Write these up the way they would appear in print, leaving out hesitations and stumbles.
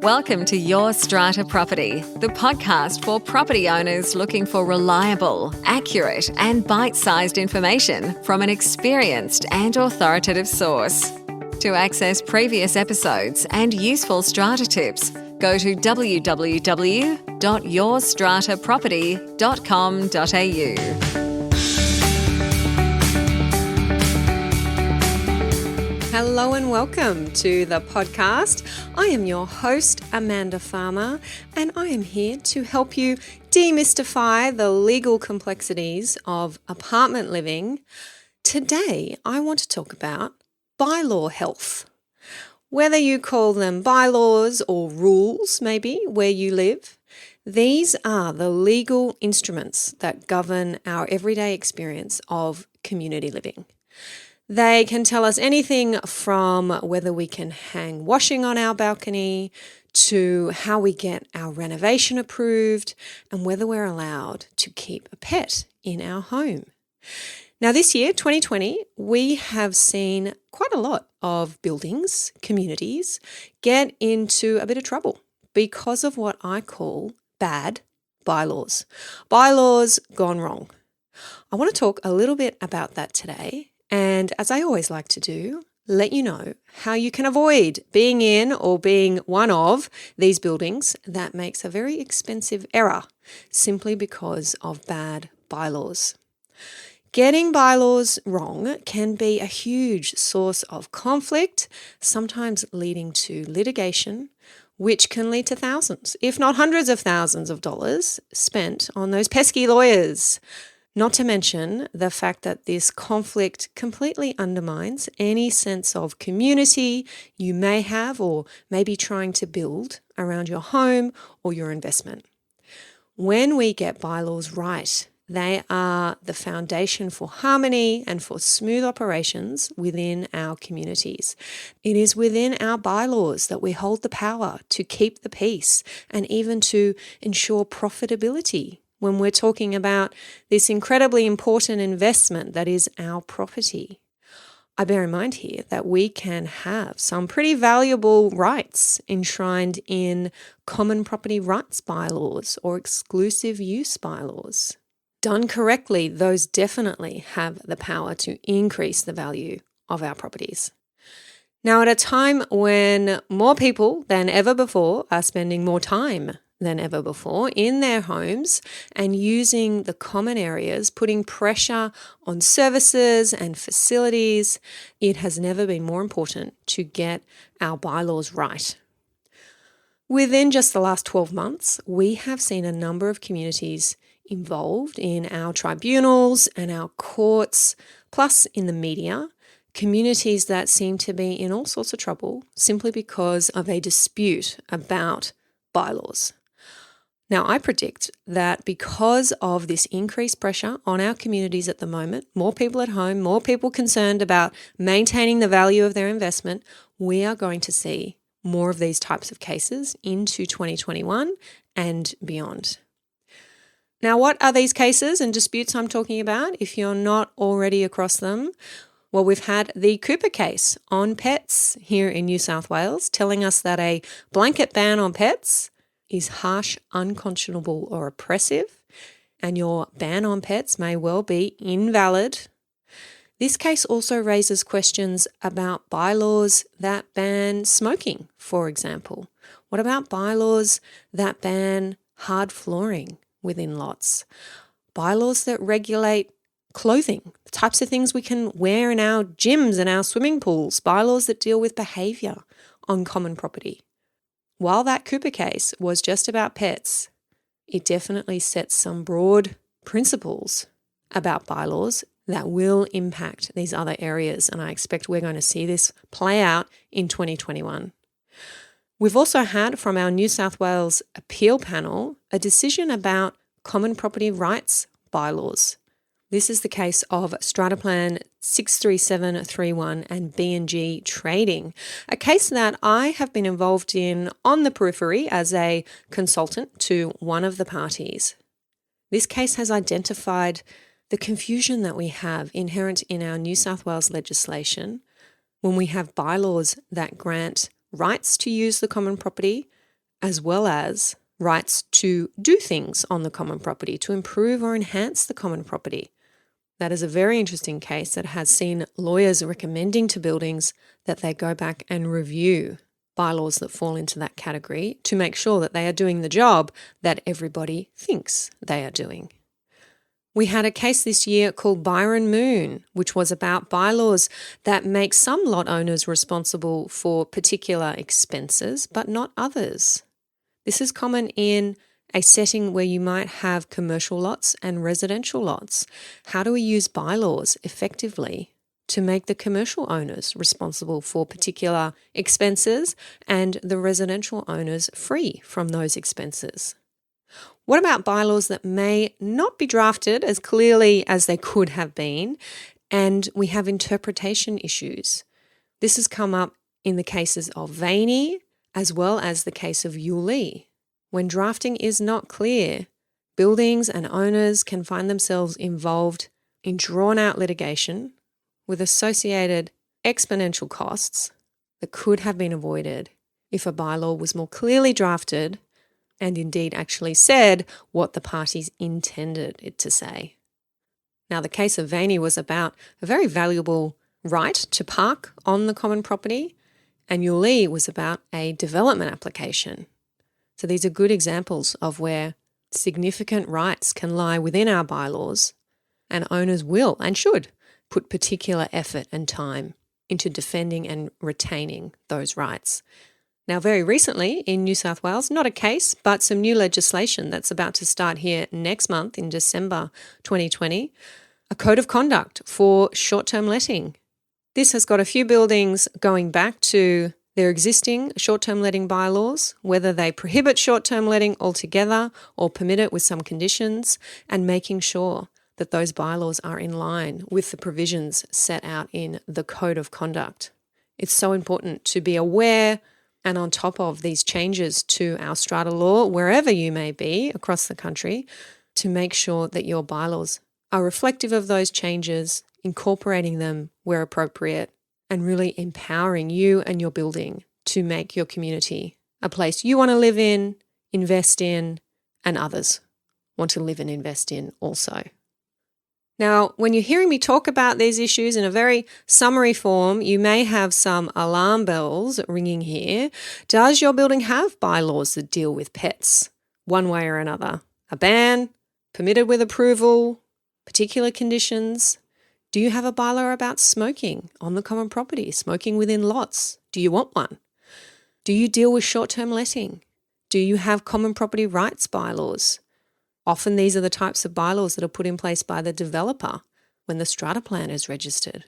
Welcome to Your Strata Property, the podcast for property owners looking for reliable, accurate, and bite-sized information from an experienced and authoritative source. To access previous episodes and useful strata tips, go to www.yourstrataproperty.com.au. Hello and welcome to the podcast. I am your host, Amanda Farmer, and I am here to help you demystify the legal complexities of apartment living. Today, I want to talk about bylaw health. Whether you call them bylaws or rules, maybe, where you live, these are the legal instruments that govern our everyday experience of community living. They can tell us anything from whether we can hang washing on our balcony to how we get our renovation approved and whether we're allowed to keep a pet in our home. Now this year, 2020, we have seen quite a lot of buildings, communities, get into a bit of trouble because of what I call bad bylaws. Bylaws gone wrong. I want to talk a little bit about that today. And as I always like to do, let you know how you can avoid being in or being one of these buildings that makes a very expensive error simply because of bad bylaws. Getting bylaws wrong can be a huge source of conflict, sometimes leading to litigation, which can lead to thousands, if not hundreds of thousands of dollars spent on those pesky lawyers. Not to mention the fact that this conflict completely undermines any sense of community you may have or may be trying to build around your home or your investment. When we get bylaws right, they are the foundation for harmony and for smooth operations within our communities. It is within our bylaws that we hold the power to keep the peace and even to ensure profitability when we're talking about this incredibly important investment that is our property. I bear in mind here that we can have some pretty valuable rights enshrined in common property rights bylaws or exclusive use bylaws. Done correctly, those definitely have the power to increase the value of our properties. Now, at a time when more people than ever before are spending more time than ever before in their homes and using the common areas, putting pressure on services and facilities, it has never been more important to get our bylaws right. Within just the last 12 months, we have seen a number of communities involved in our tribunals and our courts, plus in the media, communities that seem to be in all sorts of trouble simply because of a dispute about bylaws. Now, I predict that because of this increased pressure on our communities at the moment, more people at home, more people concerned about maintaining the value of their investment, we are going to see more of these types of cases into 2021 and beyond. Now, what are these cases and disputes I'm talking about if you're not already across them? Well, we've had the Cooper case on pets here in New South Wales telling us that a blanket ban on pets is harsh, unconscionable or oppressive, and your ban on pets may well be invalid. This case also raises questions about bylaws that ban smoking, for example. What about bylaws that ban hard flooring within lots? Bylaws that regulate clothing, the types of things we can wear in our gyms and our swimming pools, bylaws that deal with behaviour on common property. While that Cooper case was just about pets, it definitely sets some broad principles about bylaws that will impact these other areas, and I expect we're going to see this play out in 2021. We've also had from our New South Wales appeal panel a decision about common property rights bylaws. This is the case of Strata Plan 63731 and B&G Trading, a case that I have been involved in on the periphery as a consultant to one of the parties. This case has identified the confusion that we have inherent in our New South Wales legislation when we have bylaws that grant rights to use the common property as well as rights to do things on the common property, to improve or enhance the common property. That is a very interesting case that has seen lawyers recommending to buildings that they go back and review bylaws that fall into that category to make sure that they are doing the job that everybody thinks they are doing. We had a case this year called Byron Moon, which was about bylaws that make some lot owners responsible for particular expenses, but not others. This is common in a setting where you might have commercial lots and residential lots. How do we use bylaws effectively to make the commercial owners responsible for particular expenses and the residential owners free from those expenses? What about bylaws that may not be drafted as clearly as they could have been, and we have interpretation issues? This has come up in the cases of Veney as well as the case of Yoolee. When drafting is not clear, buildings and owners can find themselves involved in drawn-out litigation with associated exponential costs that could have been avoided if a bylaw was more clearly drafted and indeed actually said what the parties intended it to say. Now, the case of Veney was about a very valuable right to park on the common property, and Yoolee was about a development application. So these are good examples of where significant rights can lie within our bylaws, and owners will and should put particular effort and time into defending and retaining those rights. Now, very recently in New South Wales, not a case, but some new legislation that's about to start here next month in December 2020, a code of conduct for short-term letting. This has got a few buildings going back to their existing short-term letting bylaws, whether they prohibit short-term letting altogether or permit it with some conditions, and making sure that those bylaws are in line with the provisions set out in the code of conduct. It's so important to be aware and on top of these changes to our strata law, wherever you may be across the country, to make sure that your bylaws are reflective of those changes, incorporating them where appropriate, and really empowering you and your building to make your community a place you want to live in, invest in, and others want to live and invest in also. Now, when you're hearing me talk about these issues in a very summary form, you may have some alarm bells ringing here. Does your building have bylaws that deal with pets, one way or another? A ban, permitted with approval, particular conditions? Do you have a bylaw about smoking on the common property, smoking within lots? Do you want one? Do you deal with short-term letting? Do you have common property rights bylaws? Often these are the types of bylaws that are put in place by the developer when the strata plan is registered.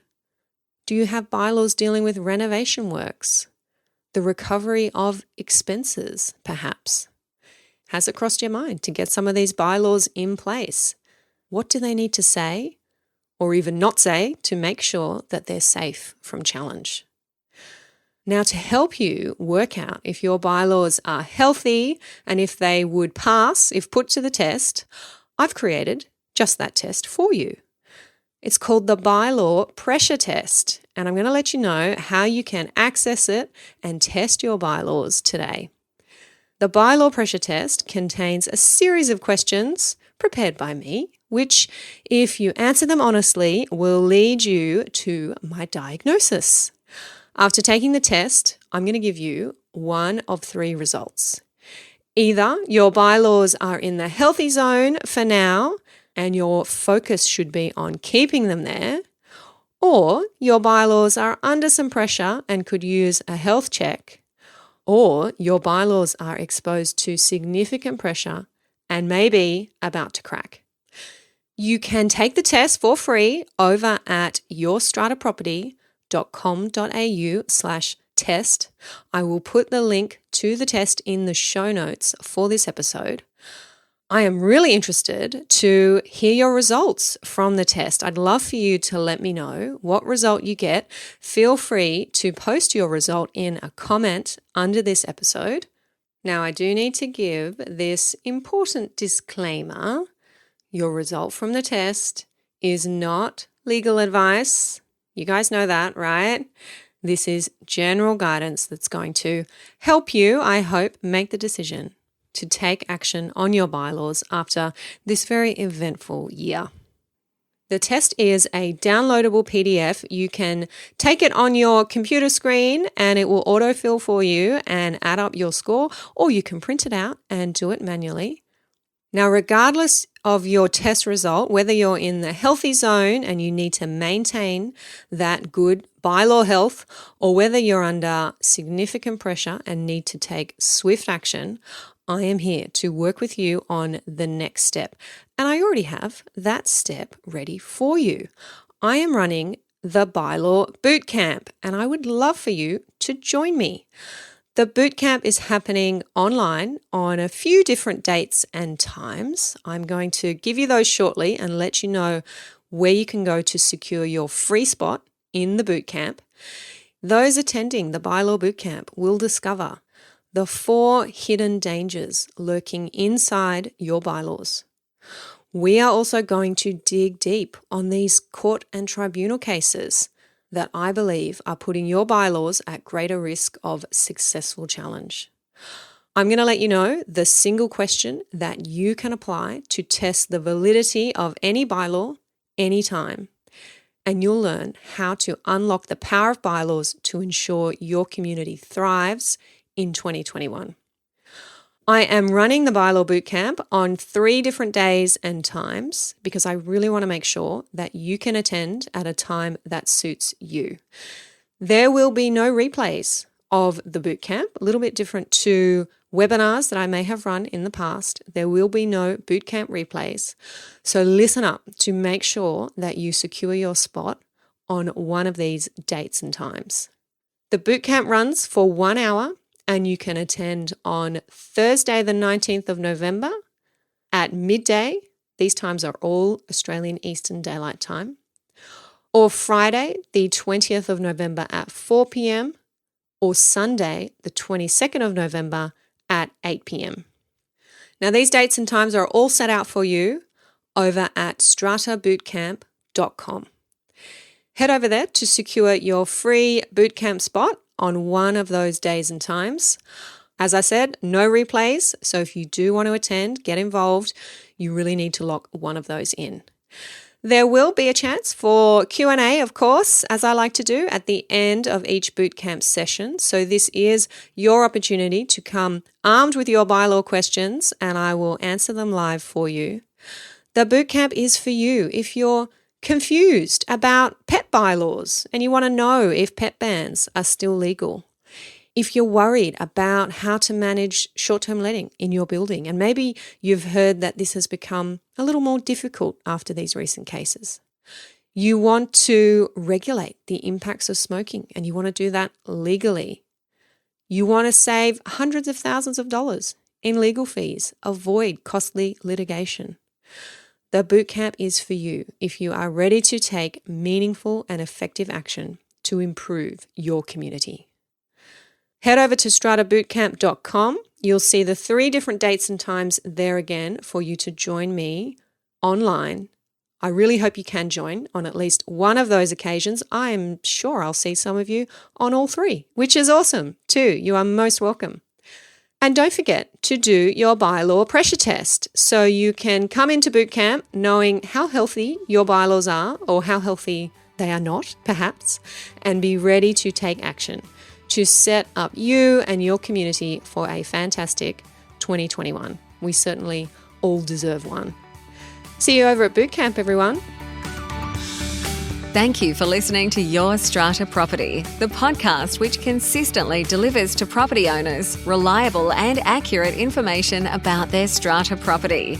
Do you have bylaws dealing with renovation works? The recovery of expenses, perhaps? Has it crossed your mind to get some of these bylaws in place? What do they need to say, or even not say, to make sure that they're safe from challenge? Now, to help you work out if your bylaws are healthy and if they would pass if put to the test, I've created just that test for you. It's called the bylaw pressure test, and I'm going to let you know how you can access it and test your bylaws today. The bylaw pressure test contains a series of questions prepared by me, which, if you answer them honestly, will lead you to my diagnosis. After taking the test, I'm going to give you one of three results. Either your bylaws are in the healthy zone for now, and your focus should be on keeping them there, or your bylaws are under some pressure and could use a health check, or your bylaws are exposed to significant pressure and may be about to crack. You can take the test for free over at yourstrataproperty.com.au/test. I will put the link to the test in the show notes for this episode. I am really interested to hear your results from the test. I'd love for you to let me know what result you get. Feel free to post your result in a comment under this episode. Now, I do need to give this important disclaimer. Your result from the test is not legal advice. You guys know that, right? This is general guidance that's going to help you, I hope, make the decision to take action on your bylaws after this very eventful year. The test is a downloadable PDF. You can take it on your computer screen and it will autofill for you and add up your score, or you can print it out and do it manually. Now, regardless of your test result, whether you're in the healthy zone and you need to maintain that good bylaw health, or whether you're under significant pressure and need to take swift action, I am here to work with you on the next step. And I already have that step ready for you. I am running the Bylaw Boot Camp, and I would love for you to join me. The boot camp is happening online on a few different dates and times. I'm going to give you those shortly and let you know where you can go to secure your free spot in the boot camp. Those attending the Bylaw Boot Camp will discover the 4 hidden dangers lurking inside your bylaws. We are also going to dig deep on these court and tribunal cases that I believe are putting your bylaws at greater risk of successful challenge. I'm going to let you know the single question that you can apply to test the validity of any bylaw anytime. And you'll learn how to unlock the power of bylaws to ensure your community thrives in 2021. I am running the Bylaw Bootcamp on 3 different days and times because I really want to make sure that you can attend at a time that suits you. There will be no replays of the bootcamp, a little bit different to webinars that I may have run in the past. There will be no bootcamp replays. So listen up to make sure that you secure your spot on one of these dates and times. The bootcamp runs for 1 hour. And you can attend on Thursday, the 19th of November at midday. These times are all Australian Eastern Daylight Time. Or Friday, the 20th of November at 4 p.m. Or Sunday, the 22nd of November at 8 p.m. Now, these dates and times are all set out for you over at stratabootcamp.com. Head over there to secure your free bootcamp spot on one of those days and times. As I said, no replays. So if you do want to attend, get involved, you really need to lock one of those in. There will be a chance for Q&A, of course, as I like to do at the end of each bootcamp session. So this is your opportunity to come armed with your bylaw questions and I will answer them live for you. The bootcamp is for you if you're confused about pet bylaws and you want to know if pet bans are still legal. If you're worried about how to manage short-term letting in your building, and maybe you've heard that this has become a little more difficult after these recent cases. You want to regulate the impacts of smoking and you want to do that legally. You want to save hundreds of thousands of dollars in legal fees, avoid costly litigation. The bootcamp is for you if you are ready to take meaningful and effective action to improve your community. Head over to stratabootcamp.com. You'll see the 3 different dates and times there again for you to join me online. I really hope you can join on at least one of those occasions. I am sure I'll see some of you on all 3, which is awesome too. You are most welcome. And don't forget to do your bylaw pressure test so you can come into bootcamp knowing how healthy your bylaws are or how healthy they are not, perhaps, and be ready to take action to set up you and your community for a fantastic 2021. We certainly all deserve one. See you over at bootcamp, everyone. Thank you for listening to Your Strata Property, the podcast which consistently delivers to property owners reliable and accurate information about their strata property.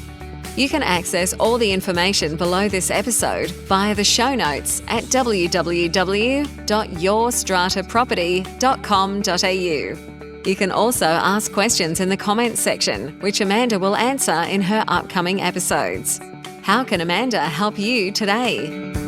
You can access all the information below this episode via the show notes at www.yourstrataproperty.com.au. You can also ask questions in the comments section, which Amanda will answer in her upcoming episodes. How can Amanda help you today?